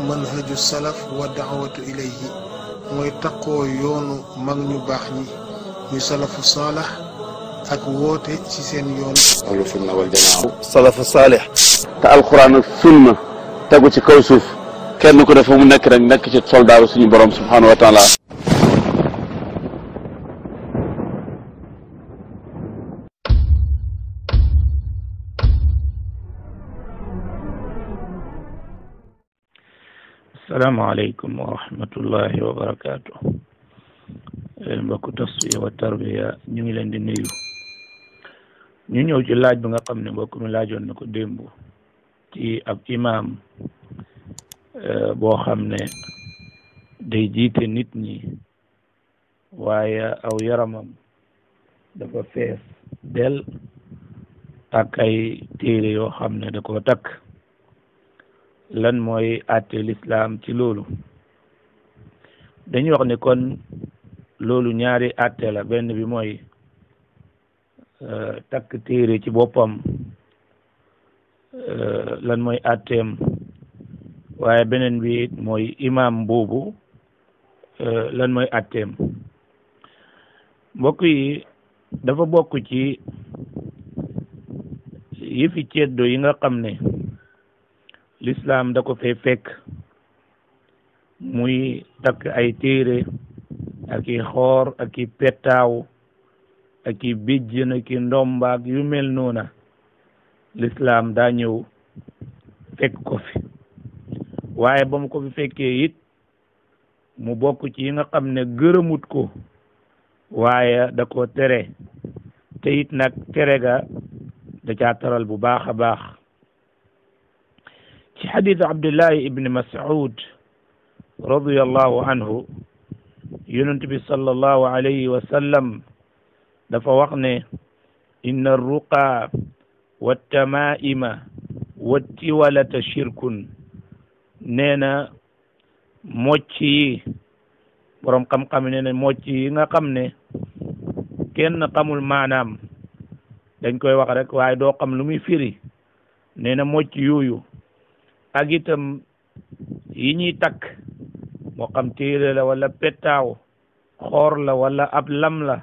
manhaju salaf wa daawatu ilayhi mooy taqoo yoonu mag ñu baax ñi ñu salafu saalax ak woote ci seen yoon ahlu sunna wal jamaa salafu saalix te alquran ak sunna tegu ci kaw suuf kenn ku defa mu nekk rek nekk ci soldaaru suñu borom subhanahu wa taala. asalaamaaleykum wa rahmatullahi wa barakaatu. mbokku tasfiya wa tarbiya ñu ngi leen di nuyu. ñu ñëw ci laaj bi nga xam ne mbokk mi laajoon na ko démb ci ab imaam boo xam ne day jiite nit ñi waaye aw yaramam dafa fees del ak ay téere yoo xam ne da koo takk. lan mooy àtte lislaam ci loolu? dañuy wax ne kon loolu ñaari àtte la. benn bi mooy takk téere ci boppam lan mooy àtteem, waaye beneen bi mooy imam boobu lan mooy àtteem. mbokk yi, dafa bokk ci yëfi ceddo yi nga xam ne l'islam da ko fee fekk, muy takk ay téere ak i xoor ak i pettaaw ak i bijjën ak i ndombaak yu mel noona. l'islam daa ñëw fekk ko fi, waaye ba mu ko fi fekkee it mu bokk ci yi nga xam ne gërëmut ko, waaye da ko tere, te it nag tere ga da caa taral bu baax a baax. ci xadiis Abdullahi ibn Mas'ud radiyallahu anhu, yonent bi sallallahu alayhi wa sallam dafa wax ne inna ruqa wa tamaima wa tiwalata shirkun. nee na mocc yi, borom xam-xam nee na mocc yi nga xam ne kenn xamul maanaam, dañ koy wax rek waaye doo xam lu muy firi. nee na mocc yooyu ak itam yi ñuy takk, moo xam téere la wala pettaaw, xoor la wala ab lam la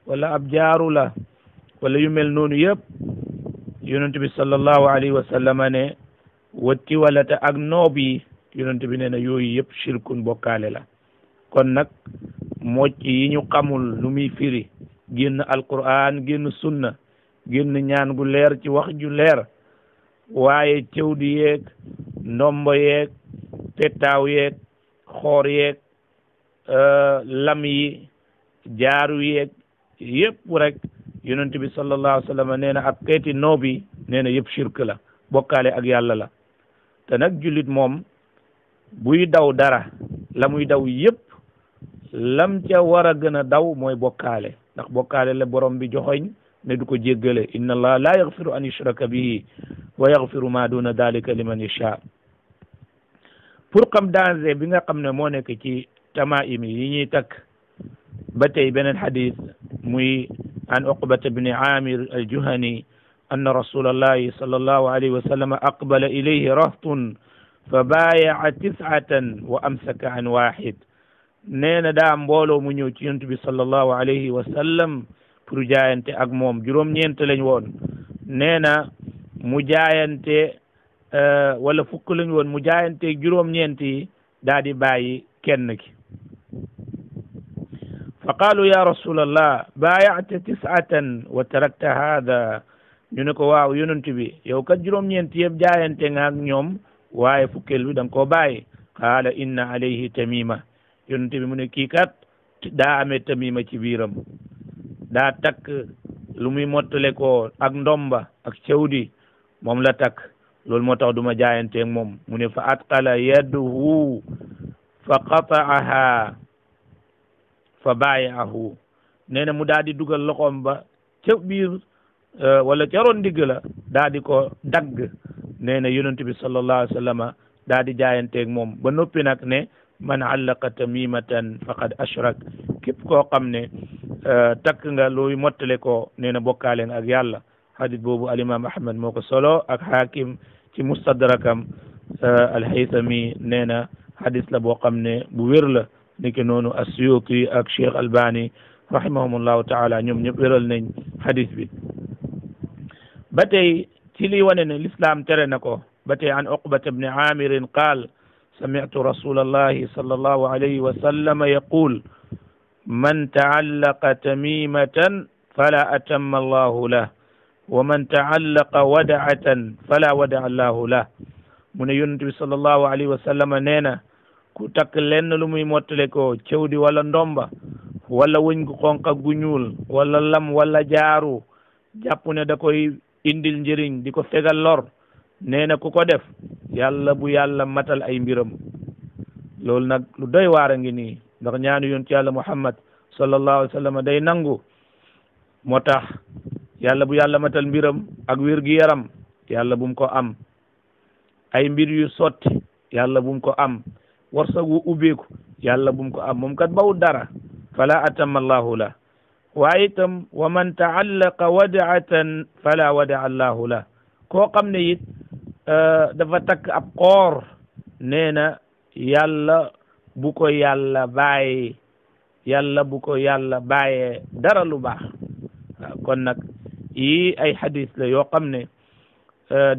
wala ab jaaru la wala yu mel noonu yëpp, yonent bi sallallahu alayhi wa sallam ne watti walata ak noob yi, yonent bi nee na yooyu yëpp shirkun bokkaale la. kon nag mocc yi ñu xamul lu muy firi, génn alquran, génn sunna, génn ñaan gu leer ci wax ju leer, waaye cëwdi yeeg ndombo yeeg pettaaw yeeg xoor yeeg lam yi jaaru yeeg yëpp rek yonent bi sallallahu alayhi wa sallam nee na ak xeeti noob yi nee na yëpp shirk la, bokkaale ak yàlla la. te nag jullit moom buy daw dara, la muy daw yëpp lam ca war a gën a daw mooy bokkaale, ndax bokkaale la borom bi joxoñ ne du ko jéggale. inna allah la yaghfiru an yushraka bihi wa yaghfiru ma duna dalika liman yasha. pour xam danger bi nga xam ne moo nekk ci tamaim yi ñuy takk, ba tey beneen xadis muy an uqbata bni amir aljuhani anna rasulallahi sallallahu alayhi wa sallam aqbala ilayhi rahtun fa baayaa tisatan wa amsaka an wahid. nee na daa mbooloo mu ñëw ci yonent bi sallallahu alayhi wa sallam pour jaayante ak moom, juróom-ñeent lañ woon. nee na mu jaayante wala fukk lañ woon, mu jaayante juróom-ñeent yi daa di bàyyi kenn ki. fa qaalu ya rasulallah baayata tisatan wa tarakta hada. ñu ne ko waaw yonent bi, yow kat juróom-ñeent yëpp jaayante nga ak ñoom, waaye fukkeel bi da nga koo bàyyi. qaala inna alayhi tamima. yonent bi mu ne kii kat daa amee tamima ci biiram, daa takk lu muy mottale ko ak ndomba ak cawdi, moom la takk. loolu moo tax duma jaayanteeg moom. mu ne fa atqala yaduhu fa qata'aha fa baayahu. nee na mu daal di dugal loxoom ba ca biir wala ca ron ndigg la, daal di ko dagg. nee na yonent bi sallallahu alayhi wa sallam daal di jaayanteeg moom ba noppi nag ne man allaqa tamimatan faqad ashrak. képp koo xam ne takk nga looy mottale ko, nee na bokkaale nga ak yàlla. hadith boobu alimam ahmad moo ko solo ak hakim ci mustadrakam al-Haythami nee na hadis la boo xam ne bu wér la niki noonu as-Suyuti ak Cheikh Albani rahimahumullahu taala ñoom ñëpp wéral nañ hadis bi ba tey ci li wane ne l'islam tere na ko ba tey an Uqbata ibni Amirin qaal sami'tu rasulallahi sallallahu alayhi wa sallam yaqul man ta'allaqa tamimatan fala atamma allahu lah wa man ta'allaqa wada'atan fala wada'a allahu lah mu ne yonent bi sallallahu alayhi wa sallam nee na ku takk lenn lu muy mottale ko cewdi wala ndomba wala wëñ gu xonq ak gu ñuul wala lam wala jaaru jàpp ne da koy indil njëriñ di ko fegal lor nee na ku ko def yàlla bu yàlla matal ay mbiram loolu nag lu doy waar a ngi nii ndax ñaanu yonent yàlla Muhammad sallallahu alayhi wa sallam day nangu moo tax yàlla bu yàlla matal mbiram ak wér gi yaram yàlla bum ko am ay mbir yu sotti yàlla bum ko am warsak wu ubbeeku yàlla bum ko am moom kat bawut dara fala atamma allahu la waaye itam wa man taallaqa wadaatan fala wadaa allahu la koo xam ne it dafa takk ab koor nee na yàlla bu ko yàlla bàyyi yàlla bu ko yàlla bàyyee dara lu baax waaw kon nag yii ay hadis la yoo xam ne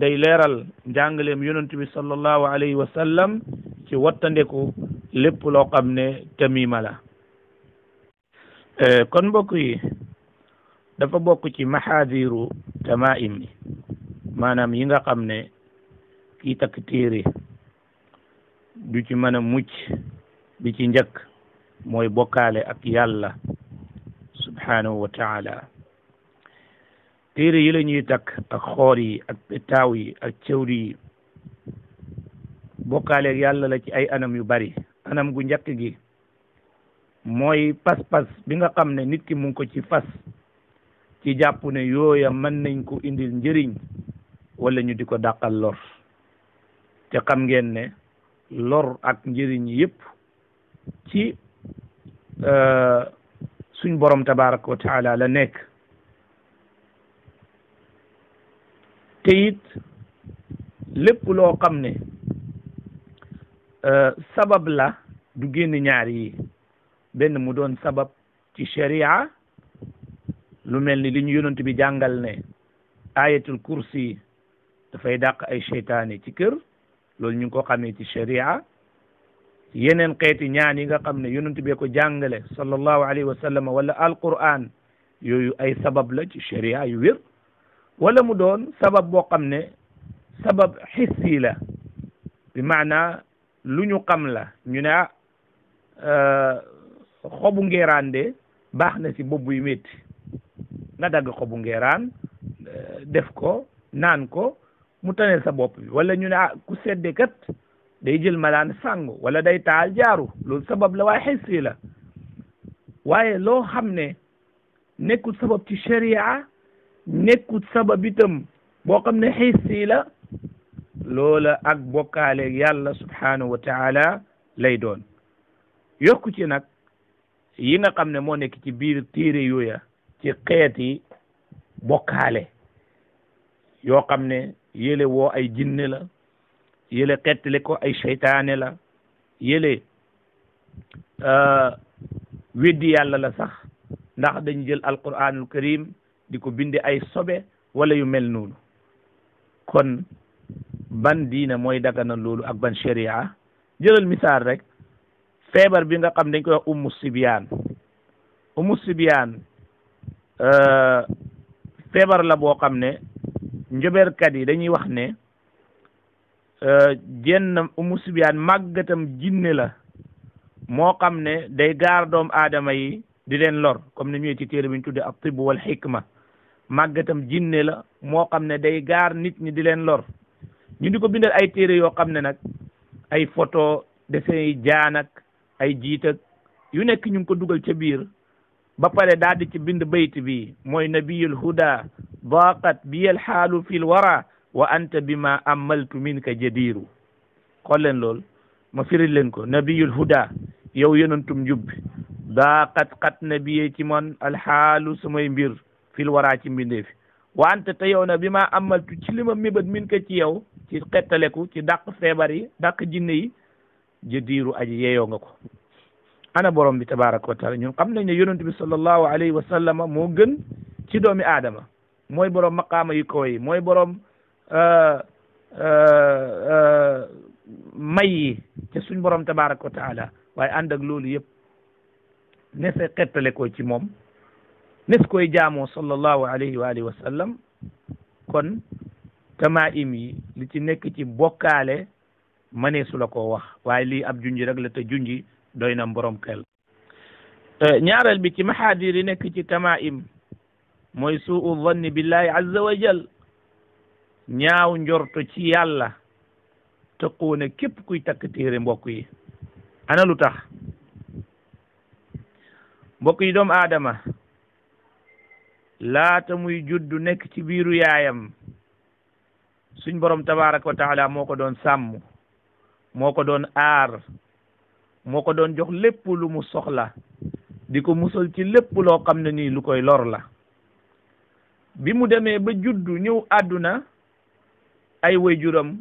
day leeral njàngaleem yonent bi sallallahu alayhi wa sallam ci wattandeku lépp loo xam ne tamima la kon mbokk yi dafa bokk ci mahadiru tamaim yi maanaam yi nga xam ne kii takk téere du ci mën a mucc bi ci njëkk mooy bokkaale ak yàlla subhanahu wa taala téere yi la ñuy takk ak xoor yi ak petaaw yi ak cewri yi bokkaale ak yàlla la ci ay anam yu bari anam gu njëkk gi mooy pas-pas bi nga xam ne nit ki mu ngi ko ci fas ci jàpp ne yooya mën nañ ko indil njëriñ wala ñu di ko dàqal lor te xam ngeen ne lor ak njëriñ yëpp ci suñ borom tabaraka wa taala la nekk te it lépp loo xam ne sabab la du génn ñaar yi benn mu doon sabab ci sharia lu mel ni li ñu yonent bi jàngal ne ayatul kursi dafay dàq ay seytaane ci kër loolu ñu ngi ko xamee ci sharia yeneen xeeti ñaan yi nga xam ne yonent bi ko jàngale sallallahu alayhi wa sallam wala alquran yooyu ay sabab la ci sharia yu wér wala mu doon sabab boo xam ne sabab xissi la bi maana lu ñu xam la ñu ne xobu ngeeraan de baax na si bopp buy métti nga dagg xobu ngeeraan def ko naan ko mu taneel sa bopp bi wala ñu ne ku sedde kat day jël malaan sangu wala day taal jaaru loolu sabab la waaye xissi la waaye loo xam ne nekkul sabab ci sharia nekkul sabab itam boo xam ne xissi la loola ak bokkaale yàlla subhanahu wa taala lay doon yokku ci nag yi nga xam ne moo nekk ci biir téere yooya ci xeeti bokkaale yoo xam ne yële woo ay jinne la yële xettali ko ay seytaane la yële weddi yàlla la sax ndax dañu jël alquranul karim di ko binde ay sobe wala yu mel noonu kon ban diina mooy dagana loolu ak ban sharia jëlal misaal rek feebar bi nga xam dañ koy wax ummu sibiyaan feebar la boo xam ne njoberkat yi dañuy wax ne jenn ummu sibiyaan màggatam jinne la moo xam ne day gaar doom aadama yi di leen lor comme ni ñëwee ci téere bi ñu tudde ak tibb wal xikma màggatam jinne la moo xam ne day gaar nit ñi di leen lor ñu di ko bindal ay téere yoo xam ne nag ay photo dessin yi jaanak ay jiitak yu nekk ñu ngi ko dugal ca biir ba pare daal di ci bind bayt bi mooy nabiyul huda daqat biyal xaalu fil wara wa anta bima amaltu minka jadiru xool leen lool ma firil leen ko nabiyul huda yow yonantum njubbi daqat xat na biyee ci man alxaalu samay mbir fil wara ci mbindeefi wa anta te yow na bima amaltu ci li ma mébat min ka ci yow ci xettaleku ci dàq feebar yi dàq jinne yi jadiiru aji yeeyoo nga ko. ana borom bi tabaraka wa taala ñun xam nañ ne yonent bi sallallahu alayhi wa sallam moo gën ci doomi aadama, mooy borom maqaama yu kaw yi, mooy borom may yi ca suñ borom tabaraka wa taala. waaye ànd ak loolu yëpp ne sa xettale ko ci moom, nes koy jaamoo sallallahu alayhi wa alihi wa sallam. kon tamaim yi li ci nekk ci bokkaale mëneesu la koo wax, waaye lii ab junji rek la te junji doy na borom xel. ñaareel bi ci maxaadir yi nekk ci tamaim mooy suu zanni billahi azza wa jal, ñaaw njorto ci yàlla tëqoone képp kuy takk téere mbokk yi. ana lu tax mbokk yi doomu aadama laata muy juddu nekk ci biiru yaayam suñ borom tabaraka wa taala moo ko doon sàmm, moo ko doon aar, moo ko doon jox lépp lu mu soxla, di ko musal ci lépp loo xam ne nii lu koy lor la. bi mu demee ba juddu ñëw àdduna ay waajuram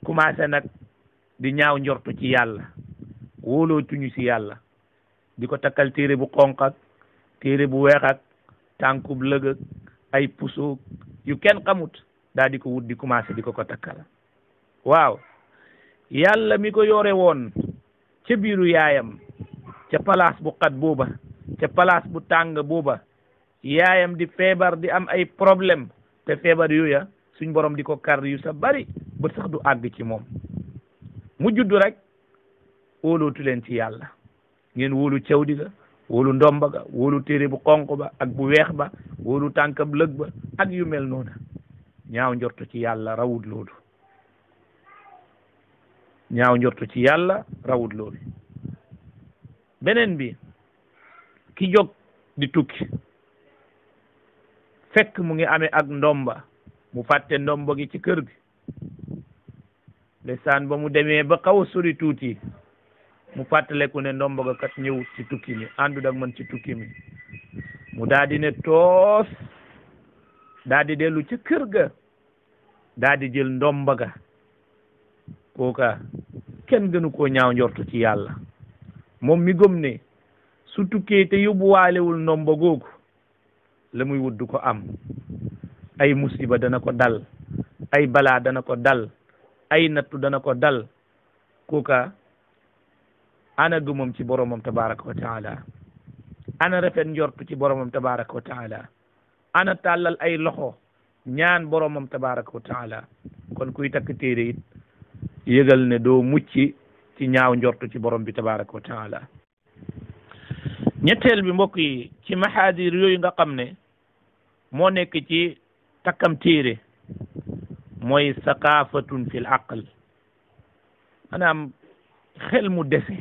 commencé nag di ñaaw njortu ci yàlla, wóolootuñu ci yàlla, di ko takkal téere bu xonq ak téere bu weex ak tànkub lëg ak ay puso yu kenn xamut, daal di ko wut di commencé di ko takkal. waaw yàlla mi ko yore woon ca biiru yaayam, ca place bu xat booba, ca place bu tàng booba, yaayam di feebar di am ay problème, te feebar yooya suñ borom di ko kar yu sa bari ba sax du àgg ci moom. mu juddu rek wóolootu leen ci yàlla, ngeen wóolu cawdi ga, wóolu ndomba ga, wóolu téere bu xonq ba ak bu weex ba, wóolu tànkab lëg ba ak yu mel noona. ñaaw njortu ci yàlla rawut loolu, ñaaw njortu ci yàlla rawut loolu. beneen bi ki jóg di tukki fekk mu ngi amee ak ndomba, mu fàtte ndomba gi ci kër gi, ndeysaan ba mu demee ba xaw a sori tuuti mu fàttaleku ne ndomba ga kat ñëwut ci tukki mi, àndut ak man ci tukki mi. mu daal di ne toos, daal di dellu ca kër ga, daal di jël ndomba ga. kooka kenn gënu koo ñaaw njortu ci yàlla, moom mi gëm ne su tukkee te yóbbuwaalewul ndomba googu la muy wut du ko am. ay musiba dana ko dal, ay balaa dana ko dal, ay nattu dana ko dal. kooka ana gëmam ci boromam tabaraka wa taala, ana rafet njortu ci boromam tabaraka wa taala, ana tàllal ay loxo ñaan boromam tabaraka wa taala. kon kuy takk téere it yëgal ne doo mucc ci ñaaw njortu ci borom bi tabaraka wa taala. ñetteel bi mbokk yi ci maxaadir yooyu nga xam ne moo nekk ci takkam téere mooy saqaafatun fil aql, maanaam xel mu dese,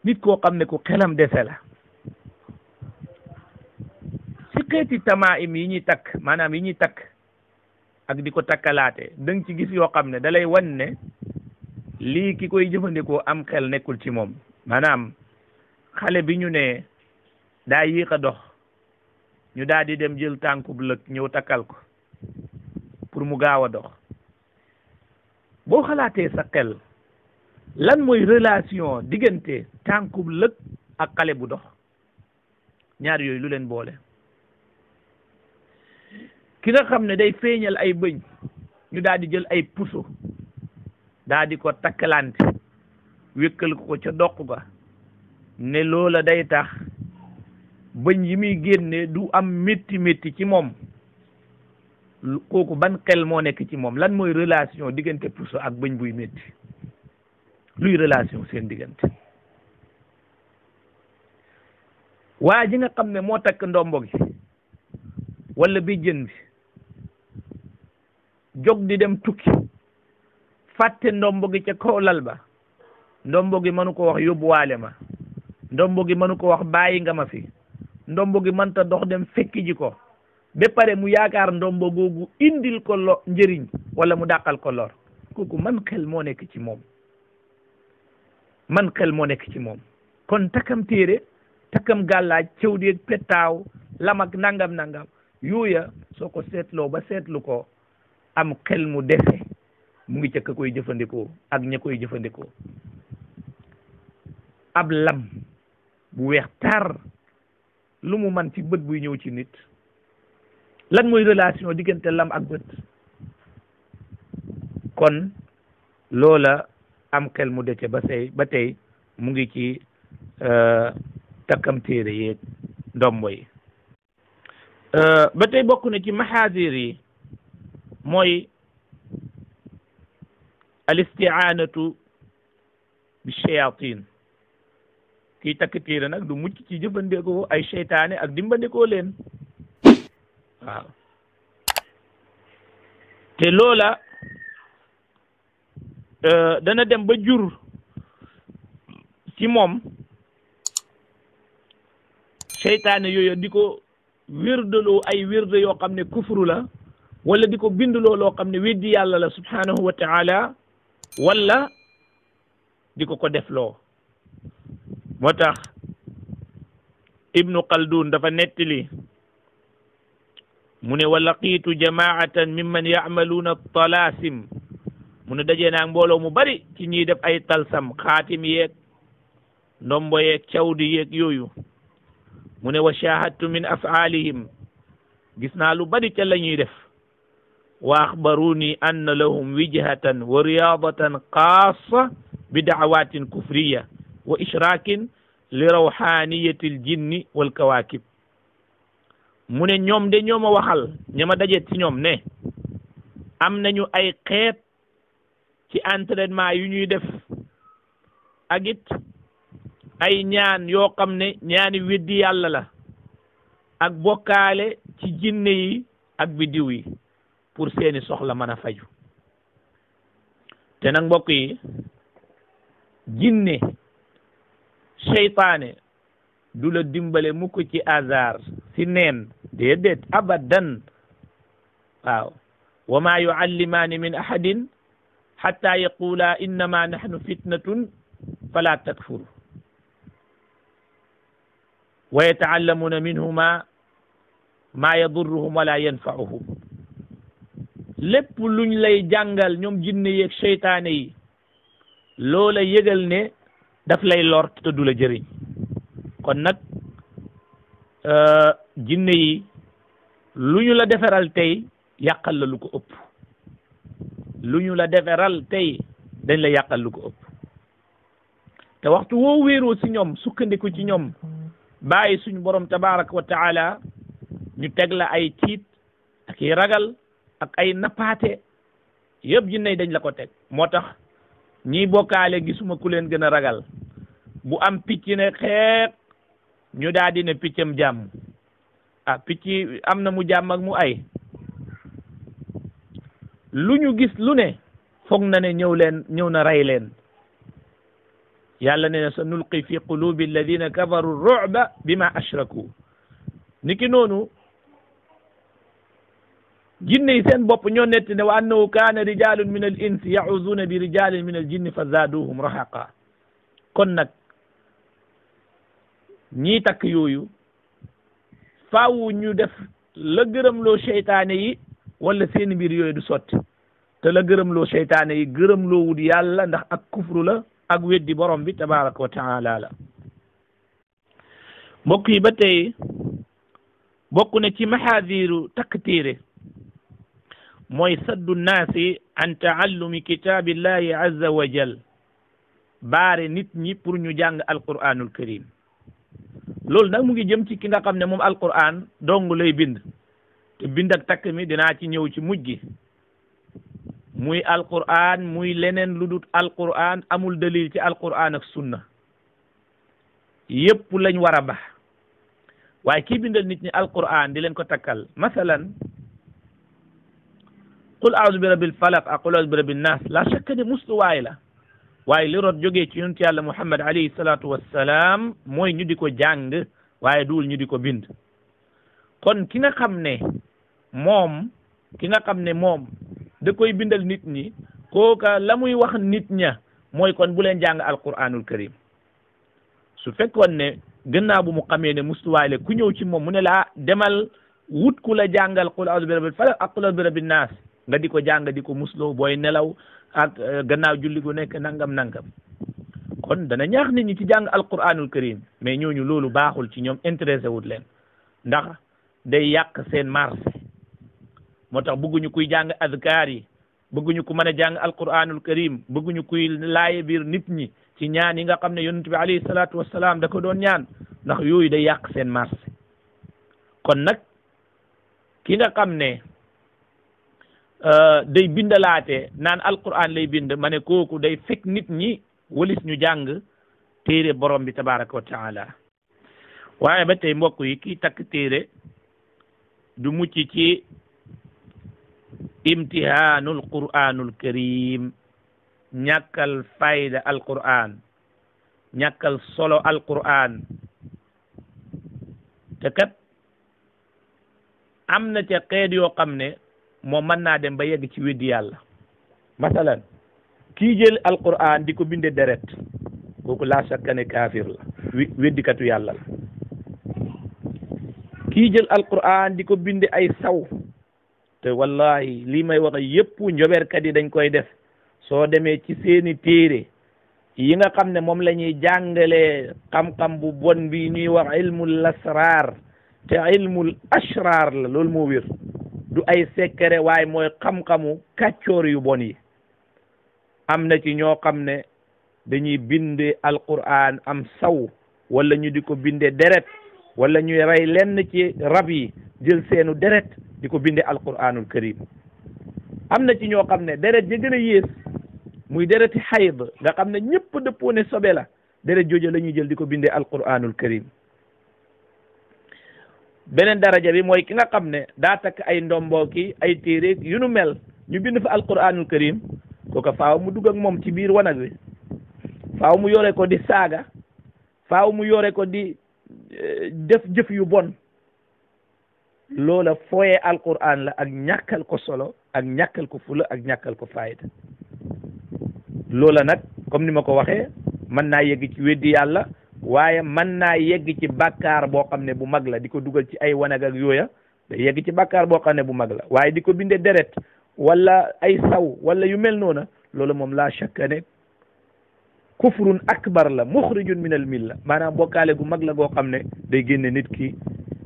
nit koo xam ne ku xelam dese la. ci xeeti tamaim yi ñuy takk, maanaam yi ñuy takk ak di ko takkalaate, danga ci gis yoo xam ne dalay wan ne lii ki koy jëfandikoo am xel nekkul ci moom. maanaam xale bi ñu ne daa yéex a dox, ñu daal di dem jël tànkub lëg ñëw takkal ko pour mu gaaw a dox. boo xalaatee sa xel lan mooy relation diggante tànkub lëg ak xale bu dox? ñaar yooyu lu leen boole? ki nga xam ne day feeñal ay bëñ, ñu daal di jël ay puso daal di ko takkalante wékkal ko ca doq ga, ne loola day tax bëñ yi muy génne du am métti métti ci moom. kooku ban xel moo nekk ci moom? lan mooy relation diggante puso ak bëñ buy métti? luy relation seen diggante? waa ji nga xam ne moo takk ndombo gi wala bi jën bi, jóg di dem tukki, fàtte ndombo gi ca kaw lal ba. ndombo gi mënu ko wax yóbbuwaale ma, ndombo gi mënu ko wax bàyyi nga ma fi, ndombo gi mënta dox dem fekki ji ko, ba pare mu yaakaar ndombo googu indil ko njëriñ wala mu dàqal ko lor. kooku man xel moo nekk ci moom? man xel moo nekk ci moom? kon takkam téere, takkam gàllaaj, cëw di pettaaw, lam ak nangam nangam yooya soo ko seetloo ba seetlu ko, am xel mu dese mu ngi ca ka koy jëfandikoo ak ña koy jëfandikoo. ab lam bu weex tar lu mu man ci bët buy ñëw ci nit, lan mooy relation diggante lam ak bët? kon loola am xel mu dese ba tey mu ngi ci takkam téere yeeg ndombo yi. ba tey bokk na ci maxaadir yi mooy al istiaanatu bi shayatin. kii takk téere nag du mucc ci jëfandikoo ay seytaane ak dimbandikoo leen. waaw te loola dana dem ba jur ci moom seytaane yooyu di ko wérdaloo ay wérde yoo xam ne kufru la, wala di ko bindloo loo xam ne weddi yàlla la subhanahu wa taala, wala di ko defloo. moo tax ibnu Khaldun dafa nettali mu ne wa laqiitu jamaatan mimman yacmaluuna talaasim, mu ne dajee naag mbooloo mu bari ci ñiy def ay talsam, xaatim yeeg ndombo yeeg cawdi yeeg yooyu. mu ne wa shahadtu min afaalihim, gis naa lu bari ca la ñuy def. wa axbaruni anna lahum wijhatan wa riyadatan xaasa bi daawatin kufriya wa ishraakin li rawxaaniyati l jinni wal kawaakib. mu ne ñoom de ñooma waxal ñama dajet ci ñoom ne am nañu ay xeet ci entraînement yu ñuy def ak it ay ñaan yoo xam ne ñaani weddi yàlla la ak bokkaale ci jinne yi ak biddiw yi pour seeni soxla mën a faju. te nag mbokk yi, jinne seytaane du la dimbale mukk ci hasard si neen, déedéet abadan. waaw wa ma yuallimaani min ahadin hatta yaqula innama nahnu fitnatun fala takfuru wa yataallamuna minhuma ma yadurruhum wala yanfa'uhum. lépp luñ lay jàngal ñoom jinne yeeg seytaane yi, loola yëgal ne daf lay lor te du la jëriñ. kon nag jinne yi lu ñu la defaral tey yàqal la lu ko ëpp. lu ñu la defaral tey dañ la yàqal lu ko ëpp. te waxtu woo wéeroo ci ñoom, sukkandiku ci ñoom, bàyyi suñu borom tabaraka wa taala, ñu teg la ay tiit ak i ragal ak ay nappaate, yëpp jinne yi dañ la ko teg. moo tax ñiy bokkaale gisuma ku leen gën a ragal. bu am picc ne xeex ñu daal di ne piccam jàmm. picc am na mu jàmm ak mu ay. lu ñu gis lu ne foog na ne ñëw na rey leen. yàlla ne na sa nulqi fi qulubi alladina kafaru ru'ba bima ashraku. niki noonu jinne yi seen bopp ñoo netti ne wa annahu kaana rijalun min al insi ya'uzuuna bi rijalin min al jinni fa zaaduhum rahaqa. kon nag ñii takk yooyu faawu ñu def la gërëmloo seytaane yi, wala seen mbir yooyu du sotti. te la gërëmloo seytaane yi gërëmloo wut yàlla, ndax ak kufru la ak weddi borom bi tabaraka wa taala la. mbokk yi ba tey bokk na ci maxaadiru takk téere mooy saddu naasi an taallumi kitaabillahi azza wa jal, baare nit ñi pour ñu jàng alquranul karim. loolu nag mu ngi jëm ci ki nga xam ne moom alquran dong lay bind. te bind ak takk mi dinaa ci ñëw ci mujj gi. muy alquran muy leneen lu dut alquran, amul dalil ci alquran ak sunna, yépp lañ war a bax. waaye kii bindal nit ñi alquran di leen ko takkal, masalan qul a'udhu bi rabbil falaq ak qul a'udhu bi rabbin nas, la shakka ne mustuwaay la. waaye li rot jógee ci yonent yàlla Muhammad alayhi salatu wassalam mooy ñu di ko jàng, waaye duul ñu di ko bind. kon ki nga xam ne moom da koy bindal nit ñi, kooka la muy wax nit ña mooy kon bu leen jàng alquranul karim. su fekkoon ne gannaaw bu mu xamee ne mustuwaay ku ñëw ci moom mu ne laa demal wut ku la jàngal qul a'udhu bi rabbil falaq ak qul a'udhu bi rabbin nas, nga di ko jàng di ko musloo booy nelaw ak gannaaw julli gu nekk nangam kon dana ñaax nit ñi ci jàng alquranul karim mais ñooñu loolu baaxul ci ñoom intéressé wut leen ndax day yàq seen marché moo tax bëgguñu kuy jàng azkar yi bëgguñu ku mën a jàng alquranul karim bëgguñu kuy laaye biir nit ñi ci ñaan yi nga xam ne yonent bi alayhi salaatu wassalaam da ko doon ñaan ndax yooyu day yàq seen marché kon nag ki nga xam ne day bindalaate naan alquran lay bind ma ne kooku day fekk nit ñi walis ñu jàng téere borom bi tabaraka wa taala waaye ba tey mbokk yi kii takk téere du mucc ci imtihaanul qur'anul karim ñàkkal fayda alquran ñàkkal solo alquran te kat am na ca xeet yoo xam ne moom mën naa dem ba yegg ci weddi yàlla masalan kii jël alquran di ko binde deret kooku laa shakka ne kaafir la weddikatu yàlla la kii jël alquran di ko binde ay saw te wallahi lii may wax yëpp njoberkat yi dañ koy def soo demee ci seeni téere yi nga xam ne moom la ñuy jàngalee xam-xam bu bon bi ñuy wax ilmul asrar te ilmul ashrar la loolu moo wér du ay secret waaye mooy xam-xamu kàccoor yu bon yi am na ci ñoo xam ne dañuy binde alquran am saw wala ñu di ko binde deret wala ñuy rey lenn ci rab yi jël seenu deret di ko binde alquranul karim am na ci ñoo xam ne deret ja gën a yées muy dereti xayd nga xam ne ñëpp dëppoo ne sobe la deret jooju la ñuy jël di ko binde alquranul karim beneen daraja bi mooy ki nga xam ne daa takk ay ndombo ki ay téere yu nu mel ñu bind fa alquranul karim kooka faaw mu dugg ak moom ci biir wanag wi faaw mu yore ko di saaga faaw mu yore ko di def jëf yu bon loola fooyee alquran la ak ñàkkal ko solo ak ñàkkal ko fula ak ñàkkal ko fayda loola nag comme ni ma ko waxee mën naa yegg ci weddi yàlla waaye mën naa yegg ci bàkkaar boo xam ne bu mag la di ko dugal ci ay wanag ak yooya da yegg ci bàkkaar boo xam ne bu mag la waaye di ko binde deret wala ay saw wala yu mel noona loolu moom laa shakka ne kufrun akbar la muxrijun min al milla maanaam bokkaale gu mag la goo xam ne day génne nit ki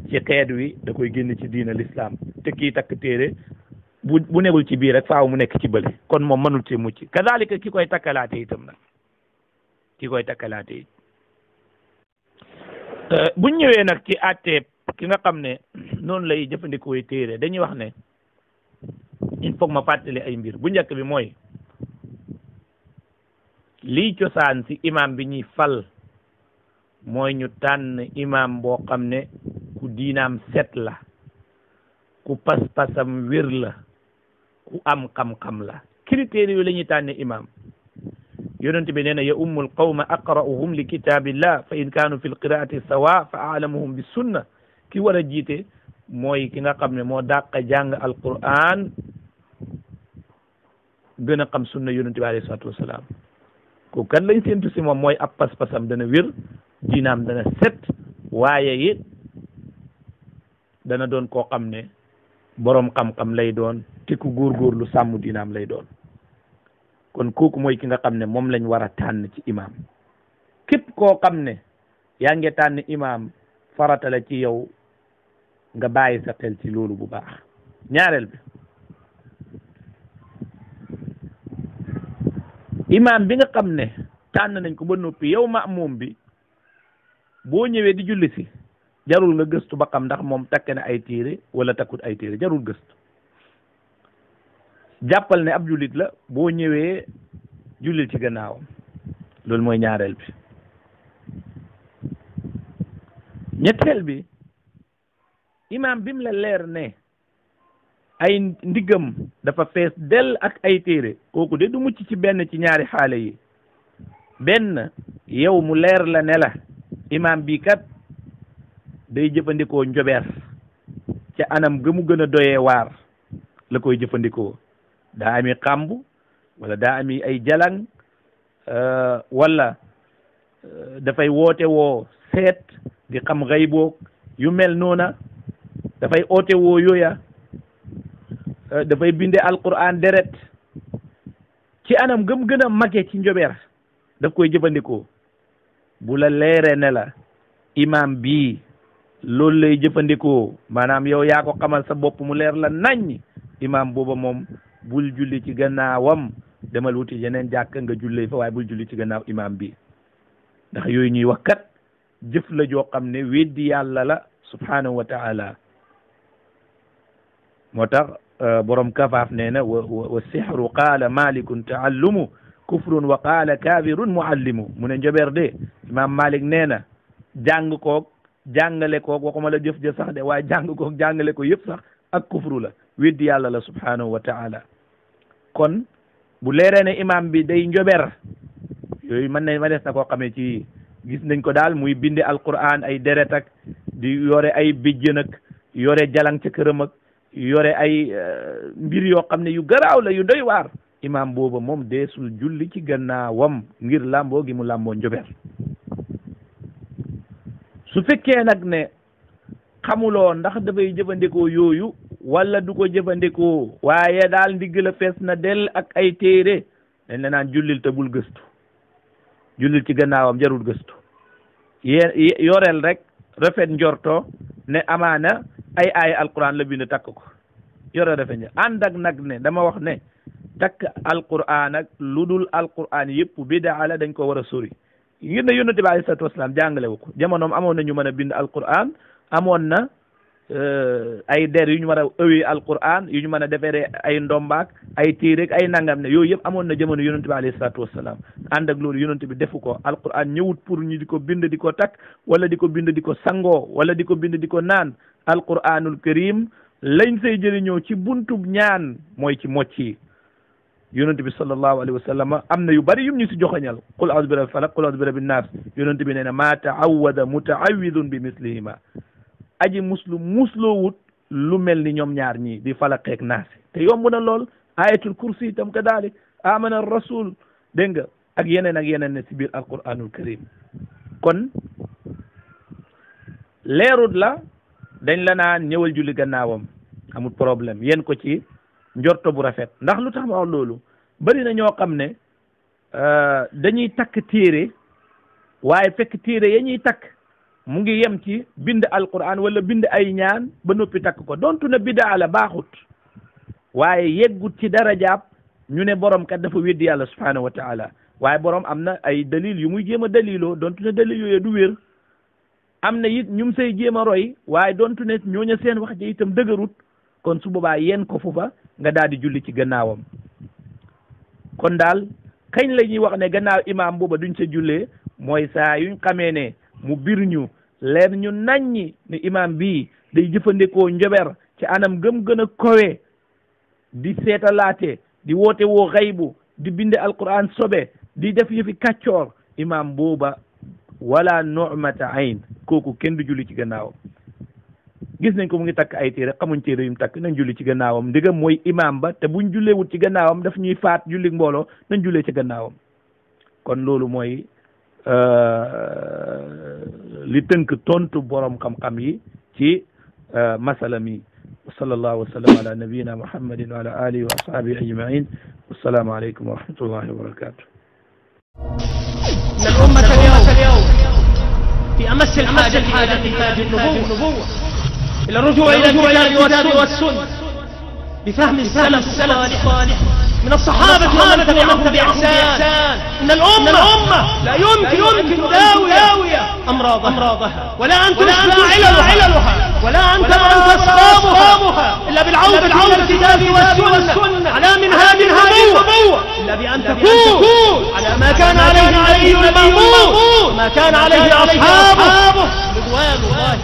ci xeet wi da koy génne ci diina l'islam te kii takk téere bu negul ci biir rek faaw mu nekk ci bële kon moom mënul ci mucc kadalika ki koy takkalaate itam nag ki koy takkalaate it buñ ñëwee nag ci àttee ki nga xam ne noonu lay jëfandikoo téere dañuy wax ne il faut ma fàttali ay mbir bu njëkk bi mooy lii cosaan si imam bi ñuy fal mooy ñu tànn imam boo xam ne ku diinaam set la ku pas-pasam wér la ku am xam-xam la critères yooyu la ñuy tànne imam yonent bi nee na ya ummul qawma aqra'uhum li kitabillah fa in kaanu fi lqiraati sawa fa a'lamuhum bi sunna ki war a jiite mooy ki nga xam ne moo dàq jàng alquran gën a xam sunna yonent bi alayhi salaatu wasalaam ko kan lañ séentu si moom mooy ab pas-pasam dana wér diinaam dana set waaye it dana doon koo xam ne boroom xam-xam lay doon te ku góorgóorlu sàmm diinaam lay doon kon kooku mooy ki nga xam ne moom lañ war a tànn ci imam képp koo xam ne yaa ngi tànn imam farata la ci yow nga bàyyi sa xel ci loolu bu baax ñaareel bi imam bi nga xam ne tànn nañ ko ba noppi yow maamum bi boo ñëwee di julli si jarul nga gëstu ba xam ndax moom takk na ay téere wala takkut ay téere jarul gëstu jàppal ne ab jullit la boo ñëwee jullil ci gannaawam loolu mooy ñaareel bi ñetteel bi imam bi mu la leer ne ay ndiggam dafa fees dell ak ay téere kooku de du mucc ci benn ci ñaari xaale yi benn yow mu leer la ne la imam bi kat day jëfandikoo njobeer ca anam ga mu gën a doyee waar la koy jëfandikoo daa ami xàmb wala daa ami ay jalang wala dafay woote woo seet di xam xayboog yu mel noona dafay oote woo yooya dafay binde alquran deret ci anam gëm gën a mage ci njobeer daf koy jëfandikoo bu la leeree ne la imam bii loolu lay jëfandikoo maanaam yow yaa ko xamal sa bopp mu leer la naññ imam booba moom bul julli ci gannaawam demal wuti yeneen jàkk nga jullee fa waaye bul julli ci gannaaw imam bi ndax yooyu ñuy wax kat jëf la joo xam ne weddi yàlla la subhanahu wa taala moo tax borom kafaaf nee na wa sihru qaala malikun taallumu kufrun wa qaala kaafirun muallimu mu ne njobeer de imam malik nee na jàng koog jàngale koog waxuma la jëf ja sax de waaye jàng koog jàngale ko yëpp sax ak kufru la weddi yàlla la subhanahu wa taala kon bu leeree ne imam bi day njober yooyu ma des na koo xamee ci gis nañ ko daal muy binde alquran ay deret ak di yore ay bijjën ak yore jalang ca këram ak yore ay mbir yoo xam ne yu garaaw la yu doy waar imam booba moom deesul julli ci gannaawam ngir làmboo gi mu làmboo njober su fekkee nag ne xamuloo ndax dafay jëfandikoo yooyu wala du ko jëfandikoo waaye daal ndigg la fees na del ak ay téere dañ la naan jullil te bul gëstu jullil ci gannaawam jarul gëstu yoreel rek rafet njorto ne amaana ay alquran la bind takk ko yore rafet njort ànd ak nag ne dama wax ne takk alquran ak lu dul alquran yëpp bidaa la dañ ko war a sori ngir ne yonent bi alayhi salaatu wasalaam jàngale wu ko jamonoom amoon na ñu mën a bind alquran amoon na ay der yu ñu war a ëwee alquran yu ñu mën a defere ay ndombaak ay téereek ay nangam ne yooyu yëpp amoon na jamono yonent bi alayhi salaatu wasalaam ànd ak loolu yonent bi defu ko alquran ñëwut pour ñu di ko bind di ko takk wala di ko bind di ko sangoo wala di ko bind di ko naan alquranul karim lañ say jëriñoo ci buntub ñaan mooy ci mocc yi yonent bi sallallahu alayhi wa sallam am na yu bari yum ñu si joxoñal qul a'udhu bi rabbil falaq qul a'udhu bi rabbin nas yonent bi nee na ma ta'awwada muta'awwidun bi mislihima aji musloowut lu mel ni ñoom ñaar ñii di falaqeek naasi te yomb na lool ayatul kursi itam kadalik amana rasul dégg nga ak yeneen ne si biir alquranul karim kon leerut la dañ la naan ñëwal julli gannaawam amul problème yéen ko ci njorto bu rafet ndax lu tax ma wax loolu bari na ñoo xam ne dañuy takk téere waaye fekk téere ya ñuy takk mu ngi yem ci bind alquran wala bind ay ñaan ba noppi takk ko dontu na bidaa la baaxut waaye yeggut ci darajaab ñu ne borom kat dafa weddi yàlla subhanahu wa taala waaye borom am na ay dalil yu muy jéem a daliloo dontu ne dalil yooyu du wér am na it ñum say jéem a roy waaye dontu ne ñooña seen wax ji itam dëgërut kon su boobaa yéen ko fufa nga daal di julli ci gannaawam kon daal kañ la ñuy wax ne gannaaw imam booba duñ sa jullee mooy saa yuñ xamee ne mu bir ñu leer ñu naññi ne imam bii day jëfandikoo njober ci anam gëm gën a kowe di seetalaate di woote woo xaybu di binde alquran sobe di def yëfi kàccoor imam booba wala nu'mata ayn kooku kenn du julli ci gannaawam gis nañ ko mu ngi takk ay téere xamuñ téere yum takk nañ julli ci gannaawam ndigam mooy imam ba te buñ julleewut ci gannaawam daf ñuy faat julli mbooloo nañ jullee ci gannaawam kon loolu mooy li tënk tontu borom xam-xam yi ci masala mi wa sallallahu wa sallam ala nabiyina muhammadin wa ala alihi wa ashabihi ajmain wassalaamu aleykum wa rahmatullahi wa barakatuh الأمة اليوم في أمس الحاجة إلى النبوة إلى الرجوع إلى الكتاب والسنة بفهم السلف الصالح من الصحابة ومن تبعهم بإحسان إن الأمة لا يمكن داوية أمراضها ولا أن تشفى عللها ولا أن تنعم أسبابها إلا بالعودة إلى الكتاب والسنة على منهاج النبوة إلا بأن تكون على ما كان عليه النبي المأمون ما كان عليه أصحابه رضوان الله